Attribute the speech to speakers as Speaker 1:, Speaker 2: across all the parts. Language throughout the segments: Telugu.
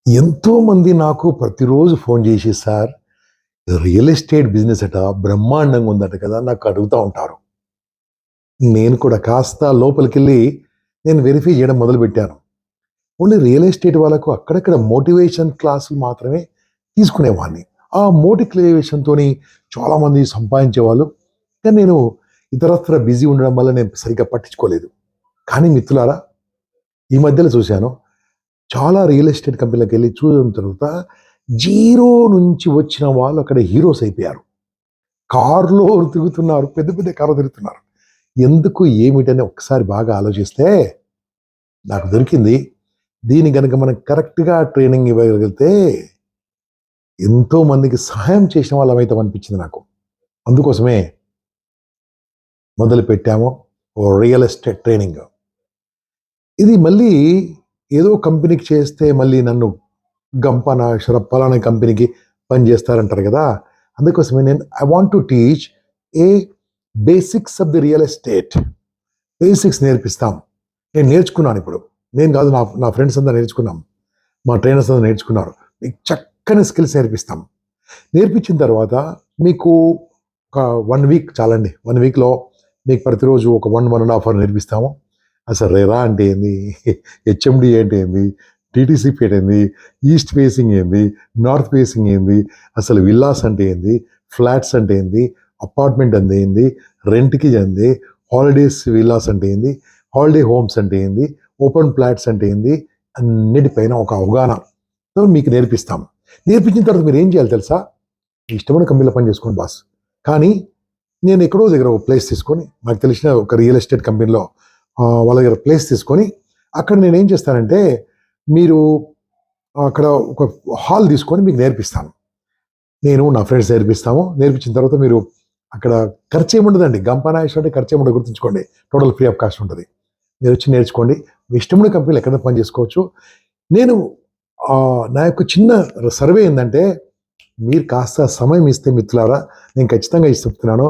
Speaker 1: ఎంతోమంది నాకు ప్రతిరోజు ఫోన్ చేసి సార్ రియల్ ఎస్టేట్ బిజినెస్ అట బ్రహ్మాండంగా ఉందట కదా నాకు అడుగుతూ ఉంటారు. నేను కూడా కాస్త లోపలికెళ్ళి నేను వెరిఫై చేయడం మొదలుపెట్టాను. ఓన్లీ రియల్ ఎస్టేట్ వాళ్ళకు అక్కడక్కడ మోటివేషన్ క్లాసులు మాత్రమే తీసుకునేవాడిని. ఆ మోటివేషన్తోని చాలామంది సంపాదించేవాళ్ళు. కానీ నేను ఇతరత్ర బిజీ ఉండడం వల్ల నేను సరిగ్గా పట్టించుకోలేదు. కానీ మిత్రులారా, ఈ మధ్యలో చూశాను, చాలా రియల్ ఎస్టేట్ కంపెనీలకు వెళ్ళి చూసిన తర్వాత జీరో నుంచి వచ్చిన వాళ్ళు అక్కడ హీరోస్ అయిపోయారు. కారులో తిరుగుతున్నారు, పెద్ద పెద్ద కారులో తిరుగుతున్నారు. ఎందుకు ఏమిటని ఒకసారి బాగా ఆలోచిస్తే నాకు దొరికింది. దీన్ని కనుక మనం కరెక్ట్గా ట్రైనింగ్ ఇవ్వగలిగితే ఎంతో మందికి సహాయం చేసిన వాళ్ళం అవుతాం అనిపించింది నాకు. అందుకోసమే మొదలు పెట్టాము ఓ రియల్ ఎస్టేట్ ట్రైనింగ్. ఇది మళ్ళీ ఏదో కంపెనీకి చేస్తే మళ్ళీ నన్ను గంపన పలానా కంపెనీకి పని చేస్తారంటారు కదా. అందుకోసమే నేను I want to teach a basics of the real estate. Basics నేర్పిస్తాం. నేను నేర్చుకున్నాను ఇప్పుడు. నేను కాదు, నా ఫ్రెండ్స్ అంతా నేర్చుకున్నాం, మా ట్రైనర్స్ అంతా నేర్చుకున్నారు. మీకు చక్కని స్కిల్స్ నేర్పిస్తాం. నేర్పించిన తర్వాత మీకు ఒక 1 వీక్ చాలండి. 1 వీక్లో మీకు ప్రతిరోజు ఒక 1.5 అవర్ నేర్పిస్తాము. అసలు రెరా అంటే ఏంది, హెచ్ఎండి అంటే ఏంది, టీటీసీపీ అంటే ఏంది, ఈస్ట్ ఫేసింగ్ ఏంది, నార్త్ ఫేసింగ్ ఏంది, అసలు విల్లాస్ అంటే ఏంది, ఫ్లాట్స్ అంటే ఏంది, అపార్ట్మెంట్ అంటే ఏంది, రెంట్కి ఏంది, హాలిడేస్ విల్లాస్ అంటే ఏంది, హాలిడే హోమ్స్ అంటే ఏంది, ఓపెన్ ఫ్లాట్స్ అంటే ఏంది, అన్నిటిపైన ఒక అవగాహన మీకు నేర్పిస్తాం. నేర్పించిన తర్వాత మీరు ఏం చేయాలి తెలుసా? ఇష్టమైన కంపెనీలో పని చేసుకోండి బాస్. కానీ నేను ఎక్కడో దగ్గర ఒక ప్లేస్ తీసుకొని, నాకు తెలిసిన ఒక రియల్ ఎస్టేట్ కంపెనీలో వాళ్ళ దగ్గర ప్లేస్ తీసుకొని అక్కడ నేను ఏం చేస్తానంటే, మీరు అక్కడ ఒక హాల్ తీసుకొని మీకు నేర్పిస్తాను. నేను నా ఫ్రెండ్స్ నేర్పిస్తాము. నేర్పించిన తర్వాత మీరు అక్కడ ఖర్చు ఏముండదండి. గంపనాయేష్ అంటే ఖర్చు ఏముండదు, గుర్తుంచుకోండి. టోటల్ ఫ్రీ ఆఫ్ కాస్ట్ ఉంటుంది. మీరు వచ్చి నేర్చుకోండి. మీ ఇష్టమైన కంపెనీలు ఎక్కడ పని చేసుకోవచ్చు. నేను నా యొక్క చిన్న సర్వే ఏంటంటే, మీరు కాస్త సమయం ఇస్తే మిత్రులారా, నేను ఖచ్చితంగా ఇస్తున్నాను.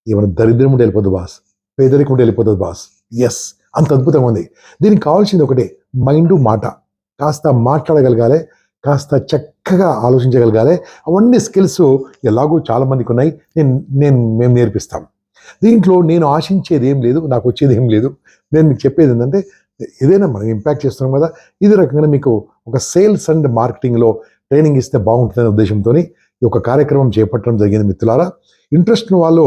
Speaker 1: ఏమైనా దరిద్రం ఉంటే వెళ్ళిపోద్దు బాస్, పేదరికం ఉంటే వెళ్ళిపోతుంది బాస్. ఎస్, అంత అద్భుతంగా ఉంది. దీనికి కావాల్సింది ఒకటే, మైండు మాట. కాస్త మాట్లాడగలగాలి, కాస్త చక్కగా ఆలోచించగలగాలి. అవన్నీ స్కిల్స్ ఎలాగో చాలామందికి ఉన్నాయి. మేము నేర్పిస్తాం. దీంట్లో నేను ఆశించేది ఏం లేదు, నాకు వచ్చేది ఏం లేదు. నేను మీకు చెప్పేది ఏంటంటే, ఏదైనా మనం ఇంపాక్ట్ చేస్తున్నాం కదా, ఇది రకంగా మీకు ఒక సేల్స్ అండ్ మార్కెటింగ్లో ట్రైనింగ్ ఇస్తే బాగుంటుందనే ఉద్దేశంతో ఈ ఒక కార్యక్రమం చేపట్టడం జరిగింది. మిత్రులారా, ఇంట్రెస్ట్ ఉన్న వాళ్ళు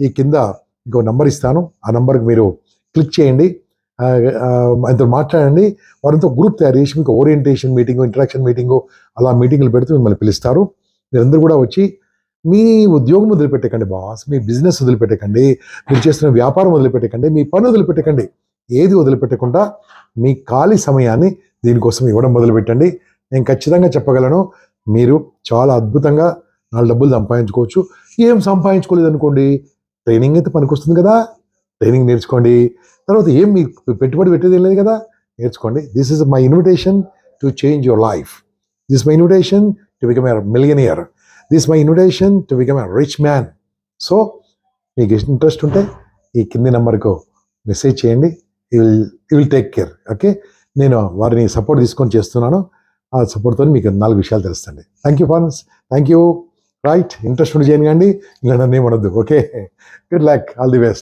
Speaker 1: ఈ కింద ఇంకో నంబర్ ఇస్తాను, ఆ నంబర్కి మీరు క్లిక్ చేయండి, ఆయనతో మాట్లాడండి. వారితో గ్రూప్ తయారు చేసి మీకు ఓరియంటేషన్ మీటింగు, ఇంటరాక్షన్ మీటింగు, అలా మీటింగులు పెడుతూ మిమ్మల్ని పిలుస్తారు. మీరందరూ కూడా వచ్చి మీ ఉద్యోగం వదిలిపెట్టకండి బాస్, మీ బిజినెస్ వదిలిపెట్టకండి, మీరు చేస్తున్న వ్యాపారం వదిలిపెట్టకండి, మీ పని వదిలిపెట్టకండి. ఏది వదిలిపెట్టకుండా మీ ఖాళీ సమయాన్ని దీనికోసం ఇవ్వడం మొదలుపెట్టండి. నేను ఖచ్చితంగా చెప్పగలను, మీరు చాలా అద్భుతంగా 4 డబ్బులు సంపాదించుకోవచ్చు. ఏం సంపాదించుకోలేదు అనుకోండి, ట్రైనింగ్ అయితే పనికొస్తుంది కదా, ట్రైనింగ్ నేర్చుకోండి. తర్వాత ఏం మీకు పెట్టుబడి పెట్టేది ఏం లేదు కదా, నేర్చుకోండి. This is my invitation to change your life. This my invitation to become a millionaire. This my invitation to become a rich man. So మీకు ఇంట్రెస్ట్ ఉంటే ఈ కింది నెంబర్కు మెసేజ్ చేయండి. You will take care. Okay, నేను వారిని సపోర్ట్ తీసుకొని చేస్తున్నాను. ఆ సపోర్ట్తో మీకు 4 విషయాలు తెలుస్తుంది. Thank you fans, thank you. Right, interest ఉండి చేయండి, ఇలా నన్ను ఏమనొద్దు. Okay, good luck, all the best.